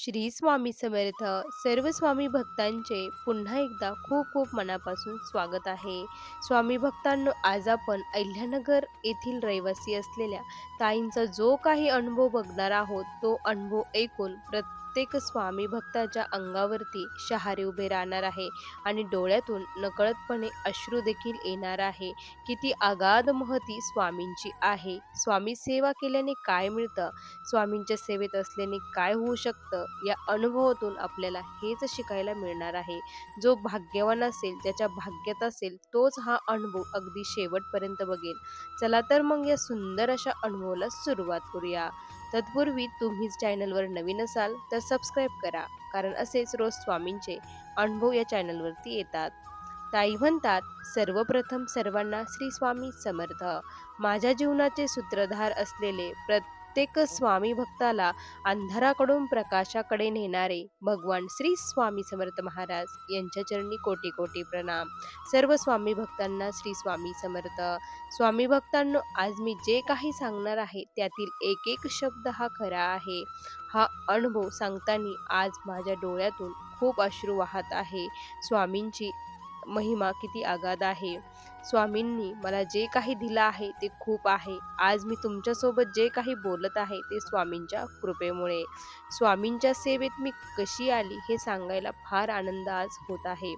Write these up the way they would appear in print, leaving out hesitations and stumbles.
श्री स्वामी समर्थ. सर्व स्वामी भक्तांचे पुन्हा एकदा खूप खूप मनापासून स्वागत आहे. स्वामी भक्तांनो, आज आपण अहिल्यानगर येथील रहिवासी असलेल्या ताईंचा जो काही अनुभव बघणार आहोत, तो अनुभव ऐकून प्रत्येक स्वामी भक्ताच्या अंगावरती शहारे उभे राहणार आहे आणि डोळ्यातून नकळतपणे अश्रू देखील येणार आहे. किती अगाध महती स्वामींची आहे. स्वामी सेवा केल्याने काय मिळतं, स्वामींच्या सेवेत असल्याने काय होऊ शकतं, या अनुभवातून आपल्याला हेच शिकायला मिळणार आहे. जो भाग्यवान असेल, ज्याच्या भाग्यात असेल, तोच हा अनुभव अगदी शेवटपर्यंत बघेल. चला तर मग या सुंदर अशा अनुभवाला सुरुवात करूया. तत्पूर्वी तुम्हीच चॅनलवर नवीन असाल तर सबस्क्राईब करा, कारण असेच रोज स्वामींचे अनुभव या चॅनलवरती येतात. ताई म्हणतात, सर्वप्रथम सर्वांना श्री स्वामी समर्थ. माझ्या जीवनाचे सूत्रधार असलेले प्रत्येक स्वामी भक्ताला अंधाराकडून प्रकाशाकडे नेणारे भगवान श्री स्वामी समर्थ महाराज यांच्या चरणी कोटी कोटी प्रणाम. सर्व स्वामी भक्तांना श्री स्वामी समर्थ. स्वामी भक्तांनो, आज मी जे काही सांगणार आहे त्यातील एक एक शब्द हा खरा आहे. हा अनुभव सांगताना आज माझ्या डोळ्यातून खूप अश्रू वाहत आहे. स्वामींची महिमा किती अगाध आहे. स्वामींनी मला जे काही दिलं आहे ते खूप आहे. आज मी तुमच्यासोबत जे काही बोलत आहे ते स्वामींच्या कृपेमुळे. स्वामींच्या सेवेत मी कशी आली हे सांगायला फार आनंद आज होत आहे.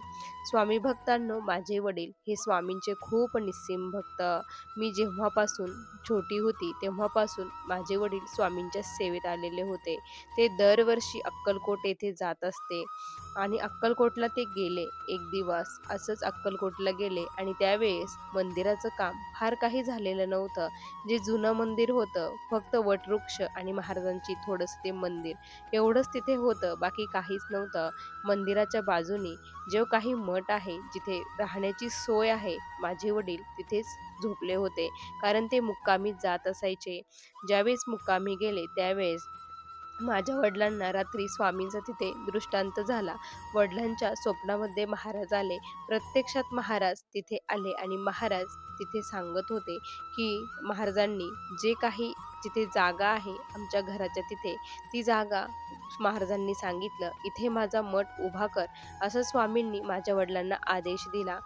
स्वामी भक्तांनो, माझे वडील हे स्वामींचे खूप निस्सीम भक्त. मी जेव्हापासून छोटी होती तेव्हापासून माझे वडील स्वामींच्या सेवेत आलेले होते. ते दरवर्षी अक्कलकोट येथे जात असते आणि अक्कलकोटला ते गेले. एक दिवस असंच अक्कलकोटला गेले आणि त्यावेळेस मंदिराचं काम फार काही झालेलं नव्हतं. जे जुनं मंदिर होतं, फक्त वटवृक्ष आणि महाराजांची थोडंसं ते मंदिर एवढंच तिथे होतं, बाकी काहीच नव्हतं. मंदिराच्या बाजूनी जो काही मठ आहे, जिथे राहण्याची सोय आहे, माझे वडील तिथेच झोपले होते, कारण ते मुक्कामी जात असायचे. ज्यावेळेस मुक्कामी गेले त्यावेळेस माझ्या वडिलांना रात्री स्वामींचा तिथे दृष्टांत झाला. वडिलांच्या स्वप्नामध्ये महाराज आले. प्रत्यक्षात महाराज तिथे आले आणि महाराज तिथे सांगत होते की महाराजांनी जे काही जिथे जागा आहे आमच्या घराच्या तिथे, ती जागा महाराजांनी सांगितलं, इथे माझा मठ उभा कर, असं स्वामींनी माझ्या वडिलांना आदेश दिला.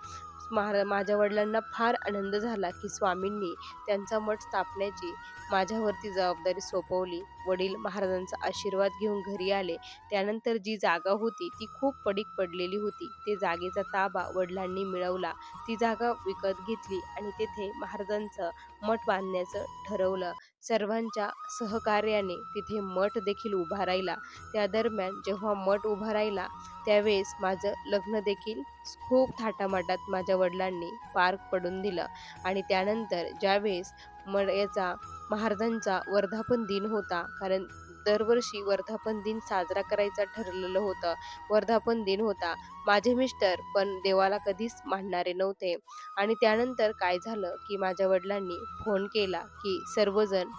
माझ्या वडिलांना फार आनंद झाला की स्वामींनी त्यांचा मठ स्थापण्याची माझ्यावरती जबाबदारी सोपवली. वडील महाराजांचा आशीर्वाद घेऊन घरी आले. त्यानंतर जी जागा होती ती खूप पडीक पडलेली होती. ते जागेचा ताबा वडिलांनी मिळवला. ती जागा विकत घेतली आणि तेथे महाराजांचं मठ बांधण्याचं ठरवलं. सर्वांच्या सहकार्याने तिथे मठ देखील उभा राहिला. त्या दरम्यान जेव्हा मठ उभा राहिला त्यावेळेस माझं लग्न देखील खूप थाटामाटात माझ्या वडिलांनी पार पडून दिलं. आणि त्यानंतर ज्यावेळेस याचा महाराजांचा वर्धापन दिन होता, कारण दरवर्षी वर्धापन दिन साजरा करायचा ठरलेलं होतं. वर्धापन दिन होता. माझे मिस्टर पण देवाला कधीच मानणारे नव्हते. आणि त्यानंतर काय झालं की माझ्या वडिलांनी फोन केला की सर्वजण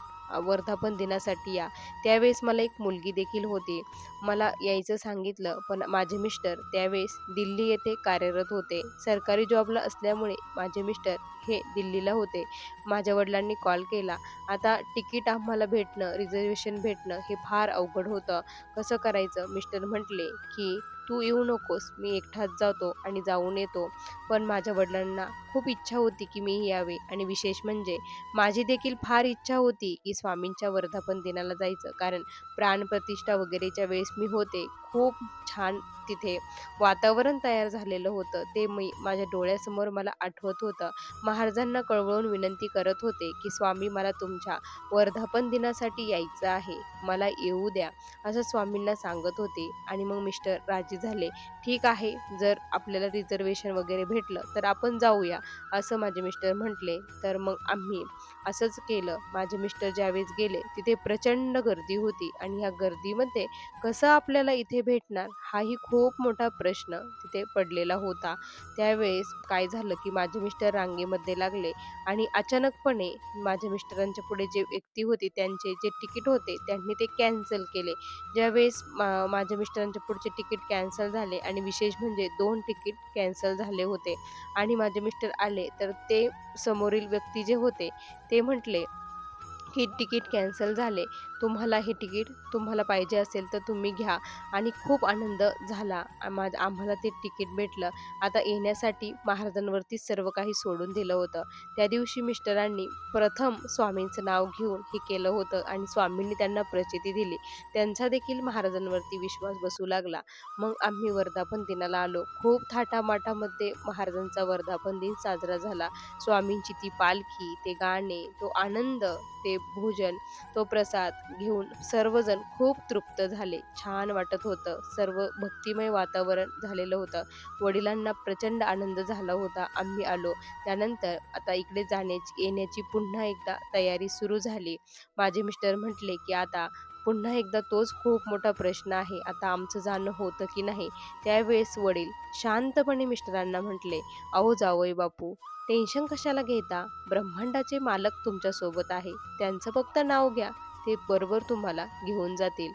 वर्धापन दिनासाठी या. त्यावेळेस मला एक मुलगी देखील होती. मला यायचं सांगितलं, पण माझे मिस्टर त्यावेळेस दिल्ली येथे कार्यरत होते. सरकारी जॉबला असल्यामुळे माझे मिस्टर हे दिल्लीला होते. माझ्या वडिलांनी कॉल केला. आता तिकीट आम्हाला भेटणं, रिझर्वेशन भेटणं हे फार अवघड होतं. कसं करायचं? मिस्टर म्हटले की तू येऊ नकोस, मी एकटाच जातो आणि जाऊन येतो. पण माझ्या वडिलांना खूप इच्छा होती की मी यावे, आणि विशेष म्हणजे माझी देखील फार इच्छा होती की स्वामींच्या वर्धापन दिनाला जायचं, कारण प्राणप्रतिष्ठा वगैरेच्या वेळेस मी होते. खूप छान तिथे वातावरण तयार झालेलं होतं. ते मी माझ्या डोळ्यासमोर मला आठवत होतं. महाराजांना कळवळून विनंती करत होते की स्वामी, मला तुमच्या वर्धापन दिनासाठी यायचं आहे, मला येऊ द्या, असं स्वामींना सांगत होते. आणि मग मिस्टर राजी झाले. ठीक आहे, जर आपल्याला रिझर्वेशन वगैरे भेटलं तर आपण जाऊया, असं माझे मिस्टर म्हटले. तर मग आम्ही असंच केलं. माझे मिस्टर ज्यावेळेस गेले तिथे प्रचंड गर्दी होती आणि ह्या गर्दीमध्ये कसं आपल्याला इथे भेटणार, हाही खूप मोठा प्रश्न तिथे पडलेला होता. त्यावेळेस काय झालं की माझे मिस्टर रांगेमध्ये लागले आणि अचानकपणे माझ्या मिस्टरांच्या पुढे जे व्यक्ती होते त्यांचे जे तिकीट होते त्यांनी ते कॅन्सल केले. ज्यावेळेस माझ्या मिस्टरांच्या पुढचे तिकीट कॅन्सल झाले, आणि विशेष म्हणजे 2 तिकीट कॅन्सल झाले होते, आणि माझे मिस्टर आले तर ते समोरील व्यक्ती जे होते ते म्हटले की तिकीट कॅन्सल झाले. तुम्हाला हे तिकीट तुम्हाला पाहिजे असेल तर तुम्ही घ्या आणि खूप आनंद झाला. आम्हाला ते तिकीट भेटलं. आता येण्यासाठी महाराजांवरती सर्व काही सोडून दिलं होतं. त्या दिवशी मिस्टरांनी प्रथम स्वामींचं नाव घेऊन हे केलं होतं आणि स्वामींनी त्यांना प्रचिती दिली. त्यांचा देखील महाराजांवरती विश्वास बसू लागला. मग आम्ही वर्धापन दिनाला आलो. खूप थाटामाटामध्ये महाराजांचा वर्धापन दिन साजरा झाला. स्वामींची ती पालखी, ते गाणे, तो आनंद, ते भोजन, तो प्रसाद घेऊन सर्वजण खूप तृप्त झाले. छान वाटत होतं. सर्व भक्तिमय वातावरण झालेलं होतं. वडिलांना प्रचंड आनंद झाला होता. आम्ही आलो. त्यानंतर आता इकडे येण्याची पुन्हा एकदा तयारी सुरू झाली. माझे मिस्टर म्हटले, की आता पुन्हा एकदा तोच खूप मोठा प्रश्न आहे. आता आमचं जाणं होतं की नाही? त्यावेळेस वडील शांतपणे मिस्टरांना म्हटले, "अहो जावई बापू, टेन्शन कशाला घेता? ब्रह्मांडाचे मालक तुमच्या सोबत आहे. त्यांचं फक्त नाव घ्या. ते बरोबर तुम्हाला घेऊन जातील."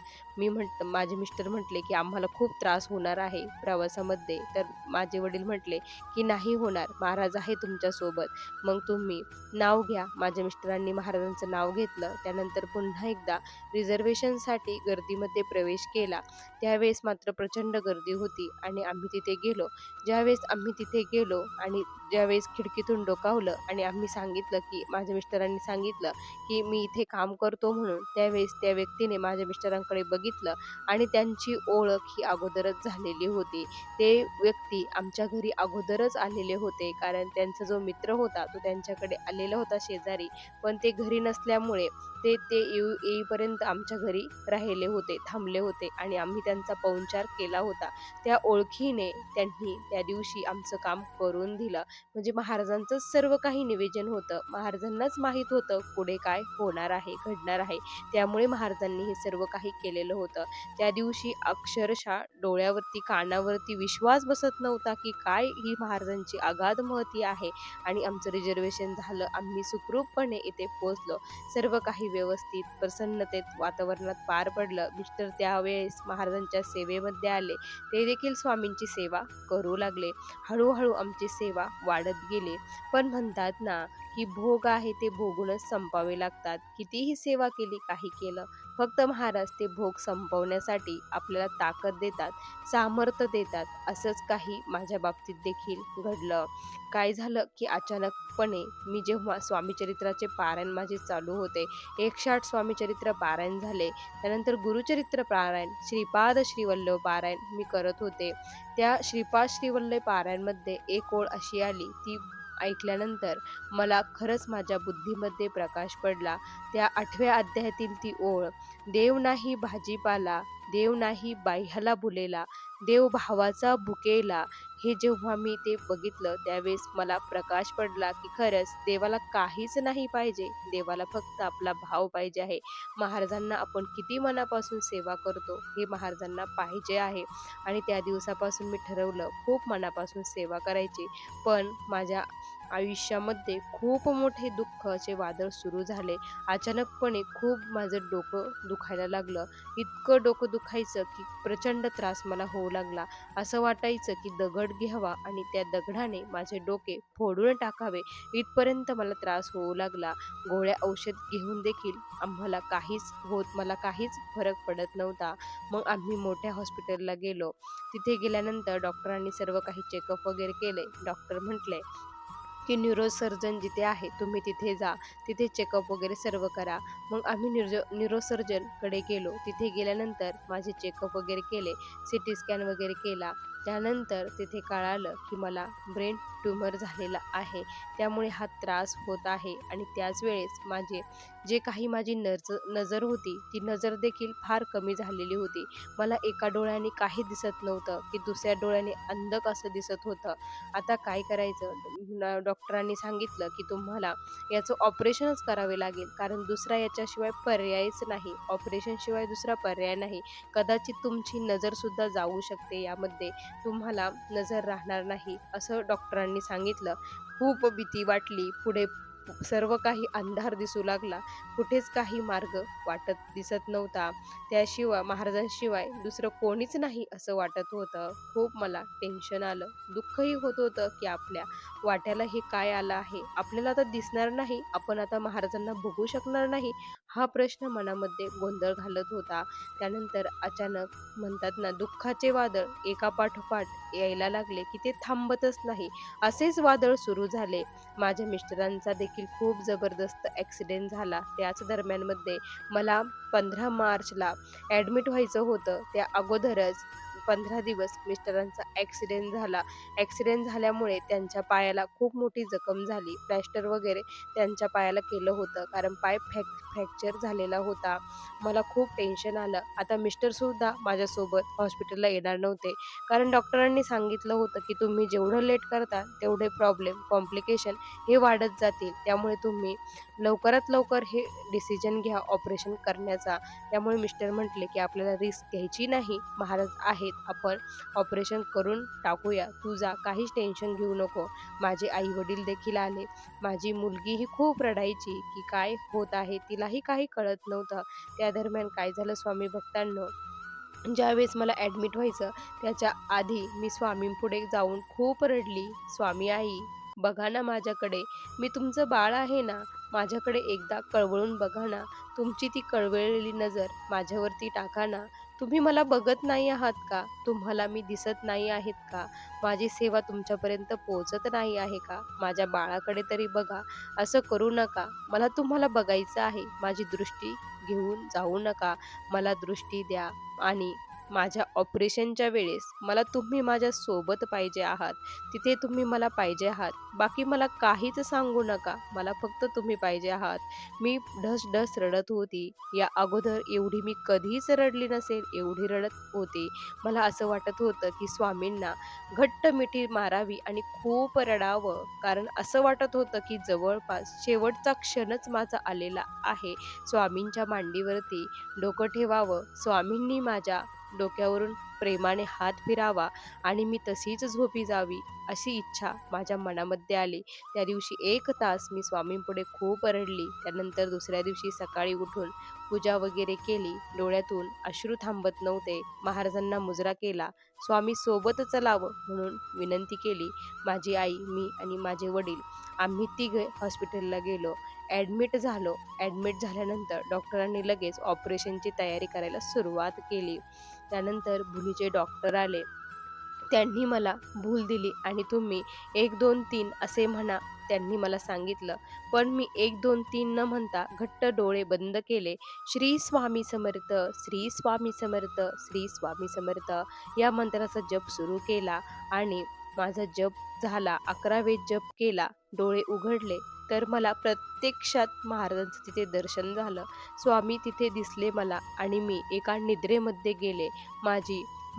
माझे मिस्टर म्हटले, की "आम्हाला खूप त्रास होणार आहे प्रवासामध्ये." तर माझे वडील म्हटले, की "नाही होणार. महाराज आहे तुमच्यासोबत. मग तुम्ही नाव घ्या." माझ्या मिस्टरांनी महाराजांचं नाव घेतलं. त्यानंतर पुन्हा एकदा रिझर्व्हेशनसाठी गर्दीमध्ये प्रवेश केला. त्यावेळेस मात्र प्रचंड गर्दी होती आणि आम्ही तिथे गेलो. ज्यावेळेस आम्ही तिथे गेलो आणि ज्यावेळेस खिडकीतून डोकावलं आणि आम्ही सांगितलं, की माझ्या मिस्टरांनी सांगितलं, की "मी इथे काम करतो" म्हणून. त्यावेळेस त्या व्यक्तीने माझ्या मिस्टरांकडे बघितलं आणि त्यांची ओळख ही अगोदरच झालेली होती. ते व्यक्ती आमच्या घरी अगोदरच आलेले होते. कारण त्यांचा जो मित्र होता तो त्यांच्याकडे आलेला होता शेजारी. पण ते घरी नसल्यामुळे ते ते येईपर्यंत आमच्या घरी राहिले होते, थांबले होते आणि आम्ही त्यांचा पाहुणचार केला होता. त्या ओळखीने त्यांनी त्या दिवशी आमचं काम करून दिलं. म्हणजे महाराजांचंच सर्व काही नियोजन होतं. महाराजांनाच माहीत होतं पुढे काय होणार आहे, घडणार आहे. त्यामुळे महाराजांनी हे सर्व काही केलेलं होतं. त्या दिवशी अक्षरशः डोळ्यावरती, कानावरती विश्वास बसत नव्हता, की काय ही महाराजांची अगाध महती आहे. आणि आमचं रिझर्व्हेशन झालं. आम्ही सुखरूपपणे इथे पोहोचलो. सर्व काही व्यवस्थित प्रसन्नतेत वातावरणात पार पडलं. मिस्टर त्यावेळेस महाराजांच्या सेवेमध्ये आले. ते देखील स्वामींची सेवा करू लागले. हळूहळू आमची सेवा वाढत गेली. पण म्हणतात ना, की भोग आहे ते भोगूनच संपावे लागतात. कितीही सेवा केली, काही केलं, फक्त महाराज ते भोग संपवण्यासाठी आपल्याला ताकद देतात, सामर्थ्य देतात. असंच काही माझ्या बाबतीत देखील घडलं. काय झालं, की अचानकपणे मी जेव्हा स्वामीचरित्राचे पारायण माझे चालू होते, 108 स्वामीचरित्र पारायण झाले. त्यानंतर गुरुचरित्र पारायण, श्रीपाद श्रीवल्लभ पारायण मी करत होते. त्या श्रीपाद श्रीवल्लभ पारायणमध्ये एक ओळ अशी आली, ती ऐकल्यानंतर मला खरंच माझ्या बुद्धीमध्ये प्रकाश पडला. त्या 8व्या अध्यायातील ती ओळ, "देव नाही भाजीपाला, देव नाही बाह्याला भुलेला, देव भावाचा भुकेला." हे जेव्हा मी ते बघितलं त्यावेळेस मला प्रकाश पडला, की खरंच देवाला काहीच नाही पाहिजे. देवाला फक्त आपला भाव पाहिजे आहे. महाराजांना आपण किती मनापासून सेवा करतो हे महाराजांना पाहिजे आहे. आणि त्या दिवसापासून मी ठरवलं खूप मनापासून सेवा करायची. पण माझ्या आयुष्यामध्ये खूप मोठे दुःखाचे वादळ सुरू झाले. अचानकपणे खूप माझं डोकं दुखायला लागलं. इतकं डोकं दुखायचं, की प्रचंड त्रास मला होऊ लागला. असं वाटायचं, की दगड घ्यावा आणि त्या दगडाने माझे डोके फोडून टाकावे, इथपर्यंत मला त्रास होऊ लागला. गोळ्या औषध घेऊन देखील मला काहीच फरक पडत नव्हता. मग आम्ही मोठ्या हॉस्पिटलला गेलो. तिथे गेल्यानंतर डॉक्टरांनी सर्व काही चेकअप वगैरे केले. डॉक्टर म्हटले, की न्यूरोसर्जन जिथे आहे तुम्ही तिथे जा. तिथे चेकअप वगैरे सर्व करा. मग आम्ही न्यूरोसर्जनकडे गेलो. तिथे गेल्यानंतर माझे चेकअप वगैरे केले. सीटी स्कॅन वगैरे केला. त्यानंतर तिथे कळालं, की मला ब्रेन ट्यूमर झालेला आहे. त्यामुळे हा त्रास होत आहे आणि त्याच वेळेस माझी नजर होती, ती नजर देखील फार कमी झालेली होती. मला एका डोळ्याने काही दिसत नव्हतं, की दुसऱ्या डोळ्याने अंधक असं दिसत होतं. आता काय करायचं? डॉक्टरांनी सांगितलं, की तुम्हाला याचं ऑपरेशनच करावे लागेल, कारण दुसरा याच्याशिवाय पर्यायच नाही. ऑपरेशनशिवाय दुसरा पर्याय नाही. कदाचित तुमची नजरसुद्धा जाऊ शकते यामध्ये. तुम्हाला नजर राहणार नाही, असं डॉक्टरांनी सांगितलं. खूप भीती वाटली. पुढे सर्व काही अंधार दिसू लागला. कुठेच काही मार्ग वाटत दिसत नव्हता. त्याशिवाय महाराजांशिवाय दुसरं कोणीच नाही असं वाटत होतं. खूप मला टेन्शन आलं. दुःखही होत होतं, की आपल्या वाट्याला हे काय आलं आहे? आपल्याला आता दिसणार नाही, आपण आता महाराजांना बघू शकणार नाही, हा प्रश्न मनामध्ये गोंधळ घालत होता. त्यानंतर अचानक म्हणतात ना, दुःखाचे वादळ एकापाठोपाठ यायला लागले, की ते थांबतच नाही. असेच वादळ सुरू झाले. माझ्या मिस्टरांचा देखील खूप जबरदस्त ॲक्सिडेंट झाला. त्याच दरम्यानमध्ये मला 15 मार्चला ॲडमिट व्हायचं होतं. त्या अगोदरच 15 दिवस मिस्टरांचा ॲक्सिडेंट झाला. ॲक्सिडेंट झाल्यामुळे त्यांच्या पायाला खूप मोठी जखम झाली. प्लॅस्टर वगैरे त्यांच्या पायाला केलं होतं, कारण पाय फ्रॅक्चर झालेला होता. मला खूप टेन्शन आलं. आता मिस्टरसुद्धा माझ्यासोबत हॉस्पिटलला येणार नव्हते. कारण डॉक्टरांनी सांगितलं होतं, की तुम्ही जेवढं लेट करता तेवढे प्रॉब्लेम, कॉम्प्लिकेशन हे वाढत जातील. त्यामुळे तुम्ही लवकरात लवकर हे डिसिजन घ्या ऑपरेशन करण्याचा. त्यामुळे मिस्टर म्हटले, की आपल्याला रिस्क घ्यायची नाही. महाराज आहेत, आपण ऑपरेशन करून टाकूया. तू जा, काहीच टेन्शन घेऊ नको. माझे आई-वडील देखील आले. माझी मुलगीही खूप रडायची, की काय होत आहे? तिलाही काही कळत नव्हतं. त्या दरम्यान काय झालं स्वामी भक्तांनो, ज्यावेळेस मला ॲडमिट व्हायचं त्याच्या आधी मी स्वामींपुढे जाऊन खूप रडली. "स्वामी आई, बघा ना माझ्याकडे. मी तुमचं बाळ आहे ना. माझ्याकडे एकदा कळवळून बघा ना. तुमची ती कळवळलेली नजर माझ्यावरती टाका ना. तुम्ही मला बघत नाही आहात का? तुम्हाला मी दिसत नाही आहेत का? माझी सेवा तुमच्यापर्यंत पोहोचत नाही आहे का? माझ्या बाळाकडे तरी बघा. असं करू नका. मला तुम्हाला बघायचं आहे. माझी दृष्टी घेऊन जाऊ नका. मला दृष्टी द्या." आणि माझ्या ऑपरेशनच्या वेळेस मला तुम्ही माझ्या सोबत पाहिजे आहात. तिथे तुम्ही मला पाहिजे आहात. बाकी मला काहीच सांगू नका. मला फक्त तुम्ही पाहिजे आहात. मी ढसढस रडत होती. या अगोदर एवढी मी कधीच रडली नसेल, एवढी रडत होती. मला असं वाटत होतं, की स्वामींना घट्ट मिठी मारावी आणि खूप रडावं. कारण असं वाटत होतं, की जवळपास शेवटचा क्षणच माझा आलेला आहे. स्वामींच्या मांडीवरती डोकं ठेवावं, स्वामींनी माझ्या डोक्यावरून प्रेमाने हात फिरावा आणि मी तशीच झोपी जावी, अशी इच्छा माझ्या मनामध्ये आली. त्या दिवशी 1 तास मी स्वामींपुढे खूप रडली. त्यानंतर दुसऱ्या दिवशी सकाळी उठून पूजा वगैरे केली. डोळ्यातून अश्रू थांबत नव्हते. महाराजांना मुजरा केला. स्वामी सोबत चलावं म्हणून विनंती केली. माझी आई, मी आणि माझे वडील आम्ही तिघे हॉस्पिटलला गेलो. ॲडमिट झालो. ॲडमिट झाल्यानंतर डॉक्टरांनी लगेच ऑपरेशनची तयारी करायला सुरुवात केली. त्यानंतर भुलीचे डॉक्टर आले. त्यांनी मला भूल दिली आणि तुम्ही 1, 2, 3 असे म्हणा, त्यांनी मला सांगितलं. पण मी 1, 2, 3 न म्हणता घट्ट डोळे बंद केले. श्री स्वामी समर्थ, श्री स्वामी समर्थ, श्री स्वामी समर्थ या मंत्राचा जप सुरू केला आणि माझा जप झाला. 11 वेळेस जप केला. डोळे उघडले तर मला प्रत्यक्षात महाराजांचं तिथे दर्शन झालं. स्वामी तिथे दिसले मला आणि मी एका निद्रेमध्ये गेले.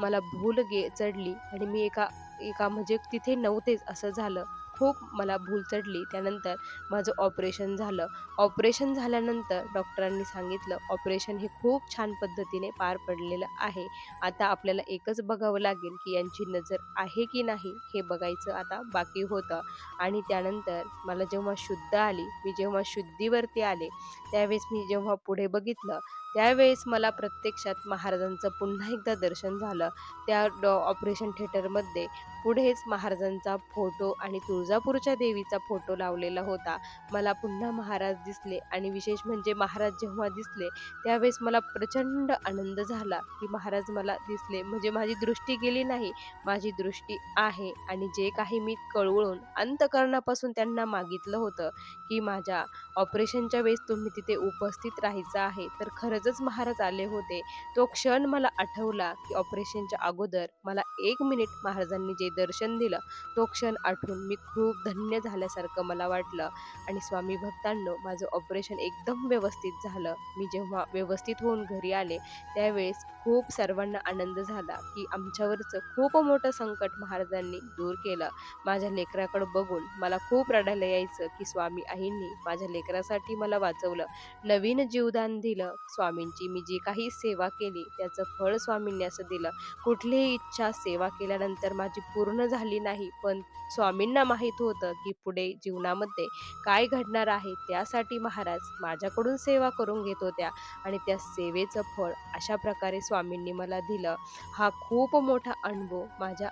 मला भूल चढली आणि मी एका एका म्हणजे तिथे नव्हतेच असं झालं. खूप मला भूल चढली. त्यानंतर माझं ऑपरेशन झालं. ऑपरेशन झाल्यानंतर डॉक्टरांनी सांगितलं, "ऑपरेशन हे खूप छान पद्धतीने पार पडलेलं आहे. आता आपल्याला एकच बघावं लागेल, की यांची नजर आहे की नाही हे बघायचं आता बाकी होतं." आणि त्यानंतर मला जेव्हा शुद्ध आली, मी जेव्हा शुद्धीवरती आले, त्यावेळेस मी जेव्हा पुढे बघितलं, त्यावेळेस मला प्रत्यक्षात महाराजांचं पुन्हा एकदा दर्शन झालं. त्या ऑपरेशन थिएटरमध्ये पुढेच महाराजांचा फोटो आणि तुळजापूरच्या देवीचा फोटो लावलेला होता. मला पुन्हा महाराज दिसले आणि विशेष म्हणजे महाराज जेव्हा दिसले, त्यावेळेस मला प्रचंड आनंद झाला, की महाराज मला दिसले. म्हणजे माझी दृष्टी गेली नाही, माझी दृष्टी आहे आणि जे काही मी कळवळून अंतःकरणापासून त्यांना मागितलं होतं, की माझ्या ऑपरेशनच्या वेळेस तुम्ही तिथे उपस्थित राहायचं आहे, तर खरंच महाराज आले होते. तो क्षण मला आठवला, की ऑपरेशनच्या अगोदर मला 1 मिनिट महाराजांनी जे दर्शन दिलं, तो क्षण आठवून मी खूप धन्य झाल्यासारखं मला वाटलं. आणि स्वामी भक्तांनो, माझं ऑपरेशन एकदम व्यवस्थित झालं. मी जेव्हा व्यवस्थित होऊन घरी आले, त्यावेळेस खूप सर्वांना आनंद झाला, की आमच्यावरचं खूप मोठं संकट महाराजांनी दूर केलं. माझ्या लेकराकडं बघून मला खूप रडायला यायचं, की स्वामी आईंनी माझ्या लेकरासाठी मला वाचवलं. नवीन जीवदान दिलं. स्वामींची मी जी काही सेवा केली, त्याचं फळ स्वामींनी असं दिलं. कुठलीही इच्छा सेवा केल्यानंतर माझी पूर्ण झाली नाही, पण स्वामींना माहीत माहीत होतं की पुढे जीवनामध्ये काय घडणार आहे. त्यासाठी महाराज माझ्याकडून सेवा करून घेत होत्या आणि त्या सेवेचं फळ अशा प्रकारे स्वामींनी मला दिलं. हा खूप मोठा अनुभव माझ्या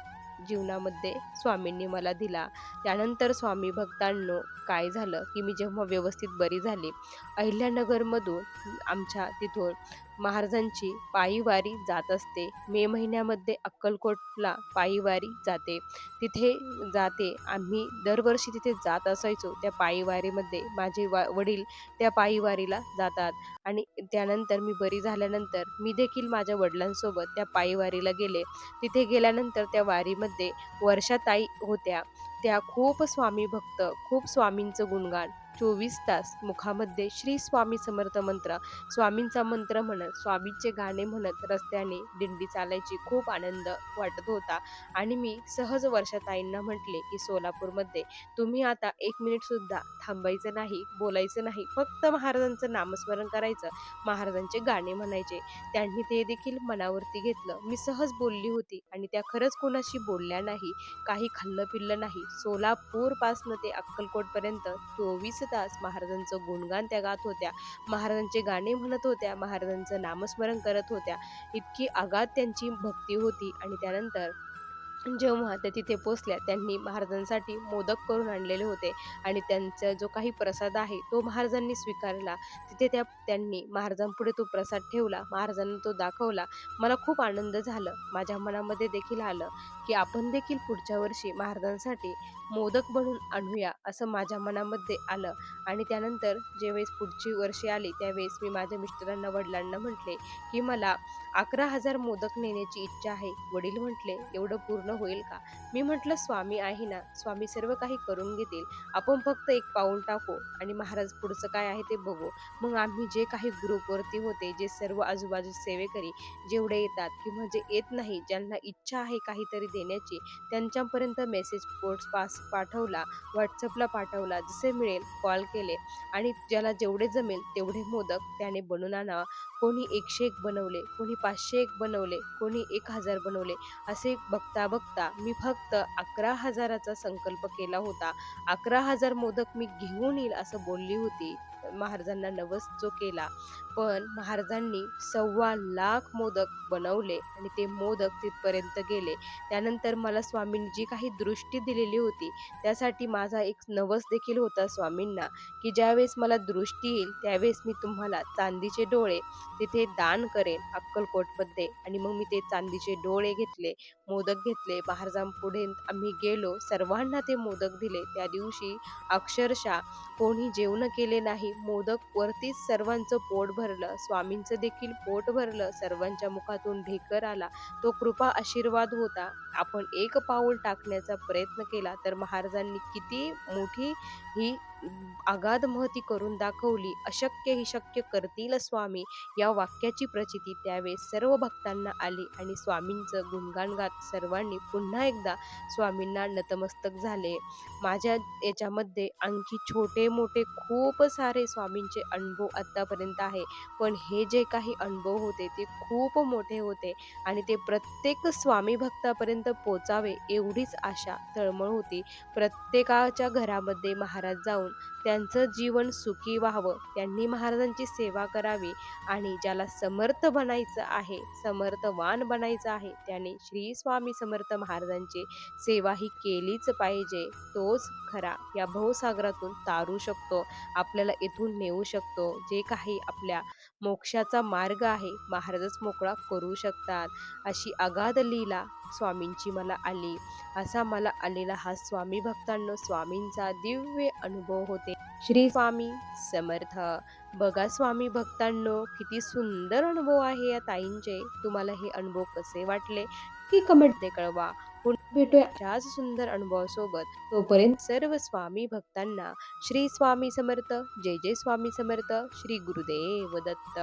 जीवनामध्ये स्वामींनी मला दिला. त्यानंतर स्वामी भक्तांनो, काय झालं की मी जेव्हा व्यवस्थित बरी झाली, अहिल्यानगरमधून आमच्या तिथून महाराजांची पायी वारी जात असते. मे महिन्यामध्ये अक्कलकोटला पायी वारी जाते. तिथे जाते. आम्ही दरवर्षी तिथे जात असायचो. त्या पायी वारीमध्ये माझे वडील त्या पायी वारीला जातात आणि त्यानंतर मी बरी झाल्यानंतर मी देखील माझ्या वडिलांसोबत त्या पायी वारीला गेले. तिथे गेल्यानंतर त्या वारीमध्ये वर्षाताई होत्या. त्या खूप स्वामी भक्त, खूप स्वामींचं गुणगान 24 तास मुखामध्ये श्री स्वामी समर्थ मंत्र, स्वामींचा मंत्र म्हणत, स्वामींचे गाणे म्हणत रस्त्याने दिंडी चालायची. खूप आनंद वाटत होता आणि मी सहज वर्षाताईंना म्हटले, की सोलापूरमध्ये तुम्ही आता 1 मिनिट सुद्धा थांबायचं नाही, बोलायचं नाही. फक्त महाराजांचं नामस्मरण करायचं, महाराजांचे गाणे म्हणायचे. त्यांनी ते देखील मनावरती घेतलं. मी सहज बोलली होती आणि त्या खरंच कोणाशी बोलल्या नाही. काही खाल्लं-पिल्लं नाही. सोलापूरपासनं ते अक्कलकोटपर्यंत 24 तास महाराजांचं गुणगान त्या गात होत्या. महाराजांचे गाणे म्हणत होत्या, महाराजांचं नामस्मरण करत होत्या. इतकी अगाध त्यांची भक्ती होती आणि त्यानंतर जेव्हा त्या तिथे पोहोचल्या, त्यांनी महाराजांसाठी मोदक करून आणलेले होते आणि त्यांचा जो काही प्रसाद आहे, तो महाराजांनी स्वीकारला. तिथे त्यांनी महाराजांपुढे तो प्रसाद ठेवला. महाराजांना तो दाखवला. मला खूप आनंद झाला. माझ्या मनामध्ये देखील आलं, की आपण देखील पुढच्या वर्षी महाराजांसाठी मोदक बनवून आणूया, असं माझ्या मनामध्ये आलं. आणि त्यानंतर ज्यावेळेस पुढची वर्षे आली, त्यावेळेस मी माझ्या मिस्टरांना, वडिलांना म्हटले, की मला 11,000 मोदक नेण्याची इच्छा आहे. वडील म्हटले, "एवढं पूर्ण होईल का?" मी म्हटलं, "स्वामी आहे ना, स्वामी सर्व काही करून घेतील. आपण फक्त एक पाऊल टाकू आणि महाराज पुढचं काय आहे ते बघू." मग आम्ही जे काही ग्रुपवरती होते, जे सर्व आजूबाजूचे सेवेकरी जेवढे येतात किंवा जे येत नाही, ज्यांना इच्छा आहे काहीतरी देण्याची, त्यांच्यापर्यंत मेसेज पास पाठवला, WhatsAppला पाठवला, जसे मिळेल कॉल केले आणि ज्याला जेवढे जमेल तेवढे मोदक त्याने बनवून आणावा. कोणी 101 बनवले, कोणी 501 बनवले, कोणी 1000 बनवले. असे बघता बघता मी फक्त 11,000चा संकल्प केला होता. 11,000 मोदक मी घेऊन येईल असं बोलली होती. महाराजांना नवस जो केला, पण महाराजांनी 2.25 लाख मोदक बनवले आणि ते मोदक तिथपर्यंत गेले. त्यानंतर मला स्वामींनी जी काही दृष्टी दिलेली होती, त्यासाठी माझा एक नवस देखील होता स्वामींना, की ज्यावेळेस मला दृष्टी येईल त्यावेळेस मी तुम्हाला चांदीचे डोळे तिथे दान करेन अक्कलकोटमध्ये. आणि मग मी ते चांदीचे डोळे घेतले, मोदक घेतले, महाराजांपुढे आम्ही गेलो, सर्वांना ते मोदक दिले. त्या दिवशी अक्षरशः कोणी जेवण केले नाही, मोदक वरतीच सर्वांचं पोट भरलं, स्वामींचं देखील पोट भरलं, सर्वांच्या मुखातून ढेकर आला. तो कृपा आशीर्वाद होता. आपण एक पाऊल टाकण्याचा प्रयत्न केला तर महाराजांनी किती मोठी ही अगाध महती करून दाखवली. अशक्य ही शक्य करतील स्वामी, या वाक्याची प्रचिती त्यावेळेस सर्व भक्तांना आली आणि स्वामींचं गुणगान गात सर्वांनी पुन्हा एकदा स्वामींना नतमस्तक झाले. माझ्या याच्यामध्ये आणखी छोटे मोठे खूप सारे स्वामींचे अनुभव आत्तापर्यंत आहे, पण हे जे काही अनुभव होते ते खूप मोठे होते आणि ते प्रत्येक स्वामी भक्तापर्यंत पोचावे एवढीच आशा तळमळ होती. प्रत्येकाच्या घरामध्ये महाराज जाऊन त्यांचं जीवन सुखी व्हावं, त्यांनी महाराजांची सेवा करावी आणि ज्याला समर्थ बनायचं आहे, समर्थवान बनायचं आहे, त्याने श्री स्वामी समर्थ महाराजांची सेवा ही केलीच पाहिजे. तोच खरा या भवसागरातून तारू शकतो, आपल्याला इथून नेऊ शकतो. जे काही आपल्या मोक्षाचा मार्ग आहे, महाराजच मोकळा करू शकतात. अशी अगाध लीला स्वामींची मला आली. असा मला आलेला हा स्वामी भक्तांनो स्वामींचा दिव्य अनुभव होते. श्री स्वामी समर्थ. बघा स्वामी भक्तांनो, किती सुंदर अनुभव आहे या ताईंचे. तुम्हाला हे अनुभव कसे वाटले की कमेंटमध्ये कळवा. पुन्हा भेटूया अशाच सुंदर अनुभवासोबत. तोपर्यंत सर्व स्वामी भक्तांना श्री स्वामी समर्थ. जय जय स्वामी समर्थ. श्री गुरुदेव दत्त.